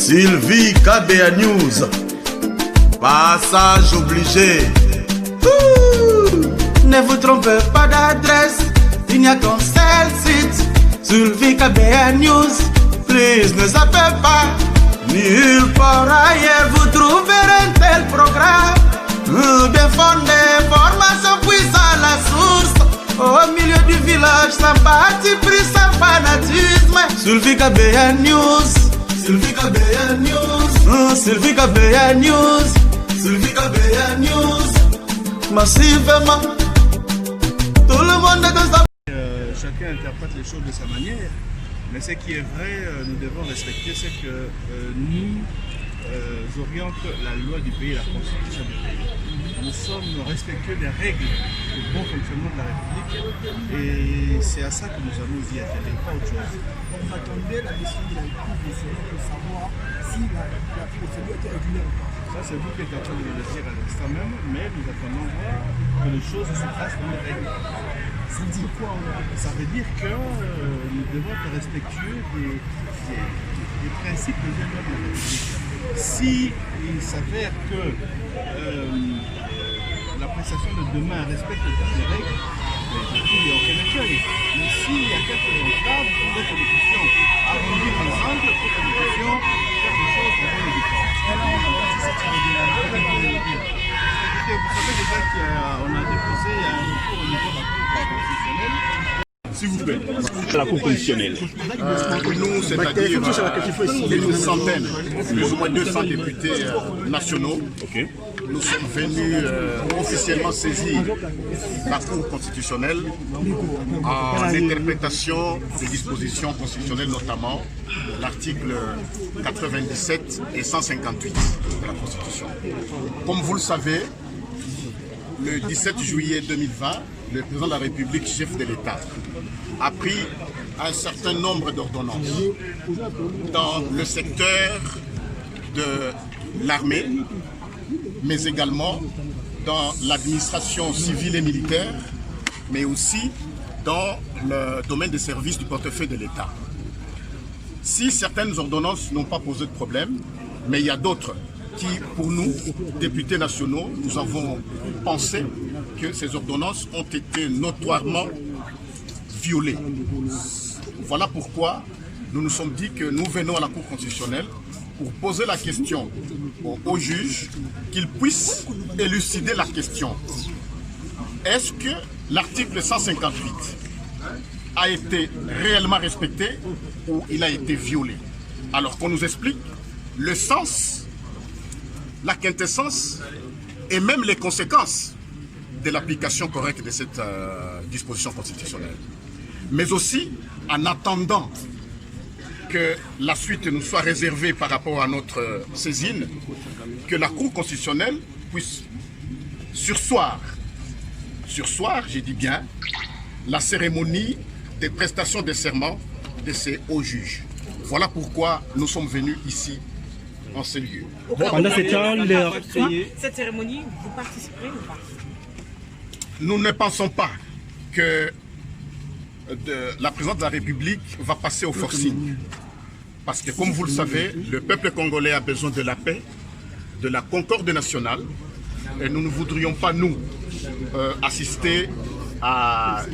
Sylvie KBA News. Passage obligé. Ne vous trompez pas d'adresse, il n'y a qu'un seul site. Sylvie KBA News. Please ne zappez pas. Nulle part ailleurs vous trouverez un tel programme. Bien fondé, formation puissante la source. Au milieu du village, sans parti pris, sans fanatisme. Sylvie KBA News. Sylvie KBA News. Sylvie KBA News. Sylvie KBA News. Massivement. Tout le monde est dans sa... Chacun interprète les choses de sa manière. Mais ce qui est vrai, nous devons respecter, c'est que nous oriente la loi du pays, la constitution du pays. Nous sommes respectueux des règles du bon fonctionnement de la République et c'est à ça que nous allons y atteler, pas autre chose. On attendait la décision de la République pour savoir si la procédure était régulière ou pas. Ça, c'est vous qui êtes en train de le dire à l'instant même, mais nous attendons voir que les choses se fassent dans les règles. Ça veut dire quoi? Ça veut dire que nous devons être respectueux des principes de la République. Si il s'avère que la prestation de demain respecte toutes les règles, il n'y a aucun accueil. Mais s'il y a quelques entraves, il faut que nous puissions arrondir les angles pour que nous puissions faire des choses en bonne et due forme. Vous savez déjà qu'on a déposé un recours au niveau de la Cour constitutionnelle. S'il vous plaît. La Cour constitutionnelle. Nous, c'est-à-dire une centaine, plus ou moins 200 députés nationaux, nous sommes venus officiellement saisir la Cour constitutionnelle en interprétation des dispositions constitutionnelles, notamment l'article 97 et 158 de la Constitution. Comme vous le savez, le 17 juillet 2020, le président de la République, chef de l'État, a pris un certain nombre d'ordonnances dans le secteur de l'armée, mais également dans l'administration civile et militaire, mais aussi dans le domaine des services du portefeuille de l'État. Si certaines ordonnances n'ont pas posé de problème, mais il y a d'autres qui, pour nous, députés nationaux, nous avons pensé que ces ordonnances ont été notoirement violées. Voilà pourquoi nous nous sommes dit que nous venons à la Cour constitutionnelle pour poser la question aux juges, qu'ils puissent élucider la question. Est-ce que l'article 158 a été réellement respecté ou il a été violé? Alors qu'on nous explique le sens, la quintessence et même les conséquences de l'application correcte de cette disposition constitutionnelle. Mais aussi, en attendant que la suite nous soit réservée par rapport à notre saisine, que la Cour constitutionnelle puisse surseoir, je dis bien, la cérémonie des prestations de serment de ces hauts juges. Voilà pourquoi nous sommes venus ici, en ce lieu. Pendant ce temps, cette cérémonie, vous participerez ou pas? Nous ne pensons pas que la présidente de la République va passer au forcing. Parce que, comme vous le savez, le peuple congolais a besoin de la paix, de la concorde nationale. Et nous ne voudrions pas, nous, assister à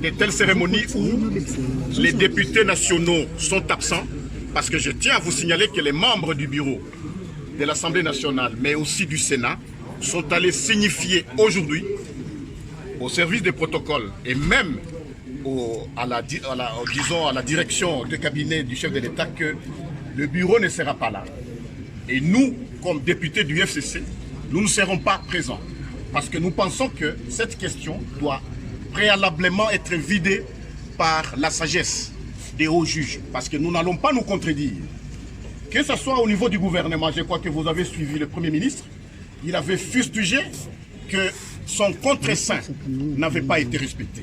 de telles cérémonies où les députés nationaux sont absents. Parce que je tiens à vous signaler que les membres du bureau de l'Assemblée nationale, mais aussi du Sénat, sont allés signifier aujourd'hui au service des protocoles et même à la direction de cabinet du chef de l'État que le bureau ne sera pas là. Et nous, comme députés du FCC, nous ne serons pas présents. Parce que nous pensons que cette question doit préalablement être vidée par la sagesse des hauts juges. Parce que nous n'allons pas nous contredire. Que ce soit au niveau du gouvernement, je crois que vous avez suivi le Premier ministre, il avait fustigé que son contre-saint n'avait pas été respecté.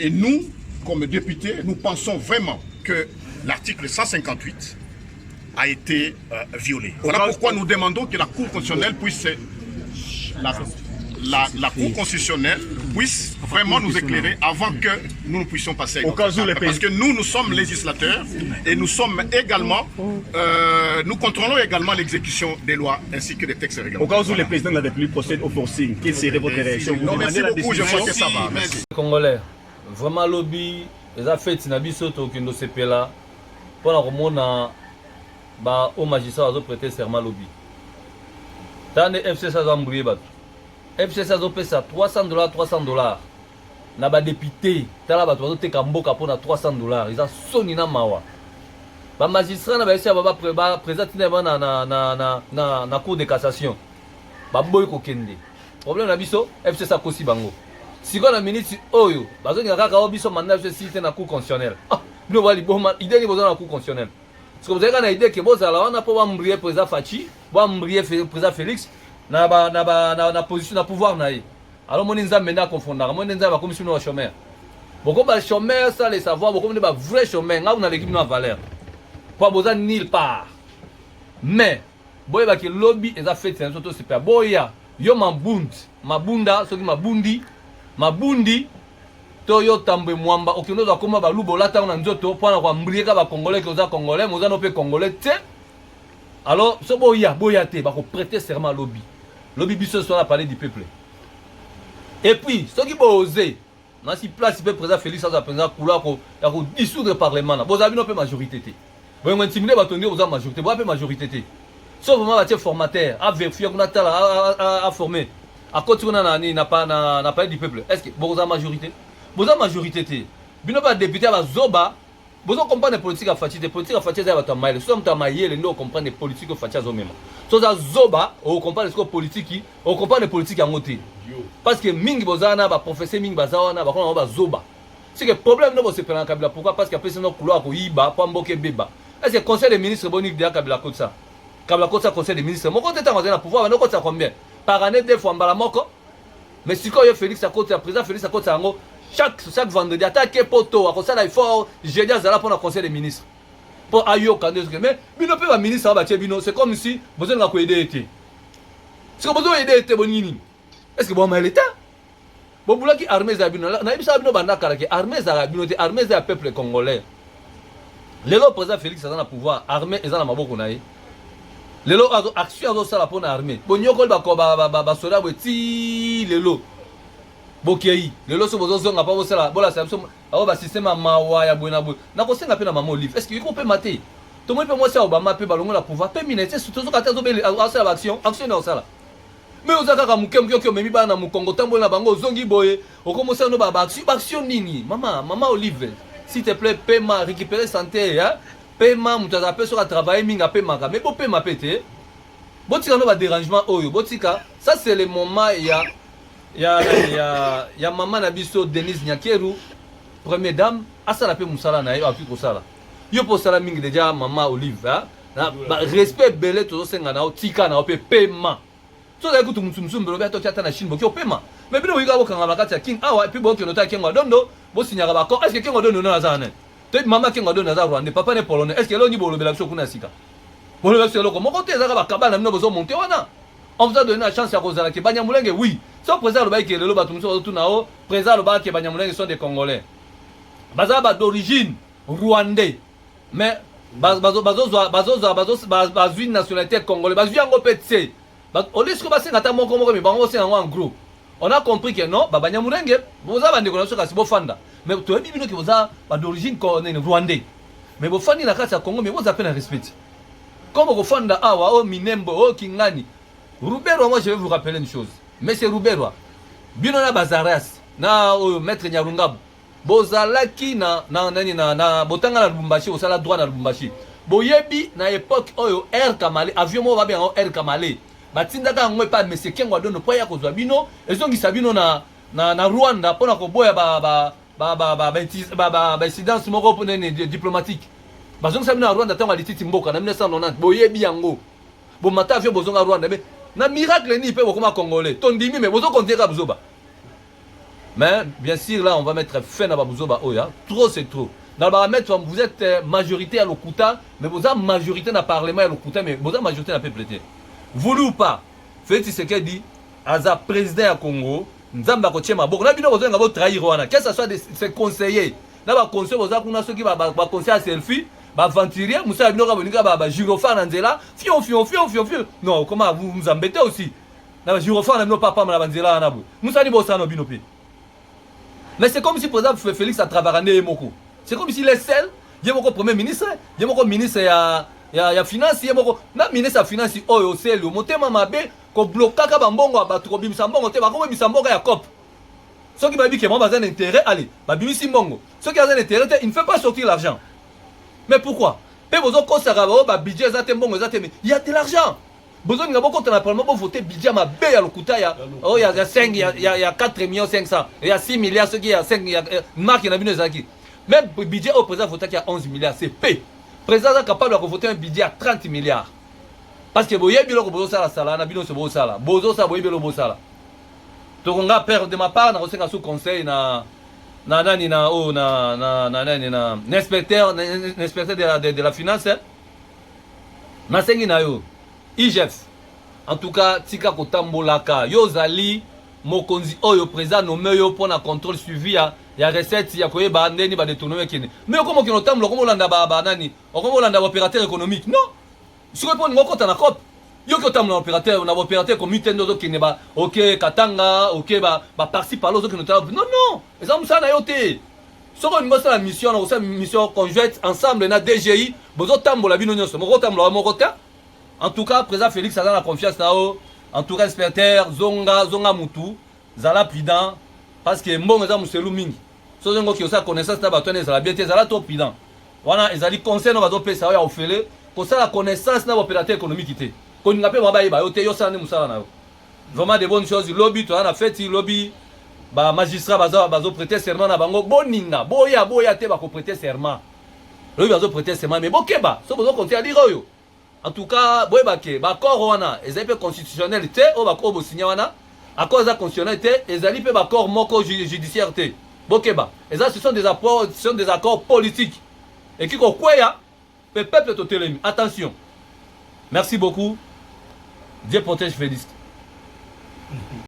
Et nous, comme députés, nous pensons vraiment que l'article 158 a été violé. Voilà pourquoi nous demandons que la Cour constitutionnelle puisse... La Cour constitutionnelle puisse vraiment nous éclairer avant que nous puissions passer. Au cas où les Parce que nous sommes législateurs et nous sommes également, nous contrôlons également l'exécution des lois ainsi que des textes Au réglementaires. cas où le président de la République procède au forcing, quelle serait votre réaction? Vous Non, merci demandez la beaucoup, je décision. vois que ça va. Merci. Congolais, vraiment lobby, les affaires de Nabiso Tokyo CPLA, pour la remonter au magistrat a prêté serment lobby. Tant de FCC a embrouillé. FCC a payé ça $300, $300. Na ba député, tala ba to te kamboka pour na $300. Ils a soni na mawa. Ba magistrat na ba esi ba présenter na cour de cassation. Ba boy ko kende. Problème na biso FCC a kosi bango. Si on a ministre oyo, bazo ni kaka obiso mandat FCC cité na cour constitutionnelle. Ah, nous va li boma idée ni besoin na cour constitutionnelle. Parce que vous avez une idée que vous allez on pas m'embrouiller président Fachi, vous m'embrouiller président Félix na position na pouvoir na yi. Alors mon nza mena confondre, mon nza va commission au chômeur. Beaucoup ba chômeur ça les savoir, beaucoup de ba vrai chômeur, nga na l'équipe na valeur. Pas besoin nulle part. Mais boy ba ki lobby et ça fait c'est surtout super. Boya, yo mabunda, soki mabundi Toyo Tambe Mwamba, okinoza koma ba lubo lata na nzoto pona kwa mbrieka ba congolais que oza congolais, moza no pe congolais te. Alors, so boya te ba ko prêter serment lobby. Lobby biso so na parler du peuple. Et puis, ce qui peut oser, dans si place peut président Félix ça président Koula ko ya ko dissoudre le parlement là. Boza bino pe majorité te. Boyo intimider ba tonner oza majorité, boza pe majorité te. Sauf vraiment ba formateur, a vérifier qu'on a tala à former. À côté on n'a pas du peuple. Est-ce que boza majorité? Boza majorité te. Bino ba député ba zoba. Boza comprendre les politiques à Fachi, des politiques à Fachi za ba tamaile. So mtamaile ndo comprendre les politiques à Fachi zo même. So za zoba, on comprend les politiques, on comprend les politiques à ngote. Parce que mingi boza na ba professeur mingi baza na ba kona ba zoba. C'est que problème no bo se prendre Kabila pourquoi parce qu'il personne no couloir ko yiba pa mboke beba. Est-ce que conseil des ministres bonique de Kabila comme ça? Kabila comme ça conseil des ministres. Mon côté temps na pouvoir, no côté combien? Par année deux fois mbala moko. Mais si quand Félix à côté président Félix à côté ngo chaque vendredi attaquer poto à ça il faut jeudi à pour le conseil des ministres pour ayo kande mais bino pe ba ministre ba bino c'est comme si besoin de ko aider été c'est comme besoin aider été bonini est-ce que bon mal l'état bon boula qui armée za bino na ibisa bino banda kala ki armée za bino te armée za peuple congolais lelo président Félix a na pouvoir armée eza na maboko na ye lelo action azo sala pour na armée bon nyoko ba soda boti lelo Bokei, le loso bozo zonga pa bosala bola sa abo ba système mawa ya bwena bwe. Na ko senga pe na mama olive. Est-ce que ko pe mater? To mo pe mo sa Obama pe balongo la pouvoir pe minete surtout zo kata zo be asala action na osala. Mais ozaka ka mukemke ko memi ba na mukongo tambo na bango zongi boye. Okomosa no ba action nini? Mama olive. S'il te plaît, paie-moi récupérer santé hein. Paie-moi mutaza pe sur travailler minga pe maka. Mais bo pe ma pété. Botika no ba dérangement oyo. Botika, ça c'est le moment il y a maman Nabiso Denise Nyakeru, première dame, asala pe musala na yo api ko sala. Yo po sala mingi déjà maman Olive, hein? Respect belé to senga na tika na pe paiement. So da kutu mutsumsum belo ba to tata na Chine bokyo paiement. Mais bino wiga bokanga bakati ya king awa puis bokyo nota kenga dondo, bo sinyaka ba ko est-ce que kenga dondo na za na? Te maman kenga dondo na za Rwanda, papa ne polonais. Est-ce que lo ni bolo bela biso kuna sika? Bolo biso lo ko moko te za ba kabana mino bozo monter wana. On vous a donné la chance à Rosala qui Banyamulenge, oui. Sauf président le bail qui est le bateau tout nao, président le bail qui Banyamulenge sont des Congolais. Bazaba d'origine rwandais. Mais bazo une nationalité congolaise. Bazo yango petse. Au lieu que basé ngata moko moko mais bango c'est en groupe. On a compris que non, Banyamulenge, vous avez des connaissances kasi bofanda. Mais tu as dit que vous avez d'origine rwandais. Mais vous fandi na kati ya Congo mais vous avez un respect. Comme vous fanda awa o Minembo o Kingani. Rouberwa, moi je vais vous rappeler une chose. Monsieur Rouberwa, bino na Bazaras, na maître Nyarungab, bozalaki na botanga na Lubumbashi, osala droit na Lubumbashi. Boyebi na époque oyo Air Kamale, avion mo va bien Air Kamale. Batindaka ngwe pa monsieur Kengwa dono po ya kozwa bino, ezongisa bino na Rwanda pona ko boya incidence moko pona diplomatique. Bazongisa bino na Rwanda tango lititi mboka na 1990, boyebi yango. Bon mata avion bozonga Rwanda mais na miracle ni pe bokoma congolais tondimi mais bozo compter ka buzoba mais bien sûr là on va mettre fin na buzoba oya trop c'est trop dans ba mettre vous êtes majorité à l'Okuta mais vous avez majorité na parlement à l'Okuta mais vous avez majorité na peuple voulu ou pas Félix Tshisekedi aza président ya Congo nzamba ko tiema boko na bino bozo ngabo trahir wana que ça soit des conseillers na ba conseiller boza kuna soki ba conseiller selfie ba aventurier musa bino ka boninga ba gyrophare na nzela fion non comment vous nous embêtez aussi na ba gyrophare na bino papa na banzela na bo musa ni bosa no bino pe. Mais c'est comme si par exemple Félix a travaillé moko. C'est comme si les seuls, il y a mon premier ministre, il y a mon ministre il y a finance, il y a mon ministre finance oh c'est le monter mamabe ko bloquer ka bambongo ba to bimisa mbongo te ba ko bimisa mbongo ya cop. Ceux qui m'a dit que moi bazan intérêt allez, ba bimisi mbongo. Ceux qui ont un intérêt, il ne fait pas sortir l'argent. Mais pourquoi? Pe bozo ko saraba ba budget za te mbongo za te mais il y a de l'argent. Besoin de beaucoup de parlement pour voter budget ma bé à l'okuta ya oh il y a 5 il y a 4 millions 500 il y a 6 milliards ce qui il y a 5 il y a marque il y a bien zaki même budget au président voté qui a 11 milliards c'est P président est capable de voter un budget à 30 milliards parce que boye bilo ko bozo sala sala na bino se bozo sala boye bilo bozo sala to nga père de ma part na resenga sous conseil na nani na oh na nani na inspecteur de la finance na sengi na yo IGF en tout cas tika kotambolaka yo zali mokonzi oyo président nommé yo pour na contrôle suivi ya recette ya koyeba ndeni ba détourner kene mais comment kino tambo comme olanda ba nani comme olanda opérateur économique non sur répondre ngoko ta na cop yo ko tambo opérateur na opérateur comité ndo kene ba OK katanga OK ba participe par l'autre kino tambo non exemple ça na yo te soko ngosa la mission na osa mission conjointe ensemble na DGI bozo tambo la bino nyonso moko tambo la moko ta. En tout cas, président Félix a la confiance là-haut. En tout cas, inspecteur, Zonga Moutou, Zala Pidan, parce que bon, nous avons Mousselou Ming. Si vous avez une connaissance, vous avez la bien, Zala Top Pidan. Voilà, ils ont dit conseil, nous avons fait ça, au fait, pour ça, la connaissance de l'opérateur économique. Quand nous avons fait ça, nous avons vraiment des bonnes choses. Lobby, tu as fait, lobby, magistrat, bazo prêter serment à Bango, boninga, boya, te va prêter serment. Lobby, bazo prêter serment, mais bon, keba, ça, vous avez continué à dire, en tout cas, boy baké, bakor wana, ezali pe constitutionnel té, o bako bo signé wana, accord za constitutionnel té, ezali pe bakor moko judiciaire té. Bokeba, ezali ce sont des accords politiques. Et qui ko kweya, pe peuple totelemi. Attention. Merci beaucoup. Dieu protège Félix.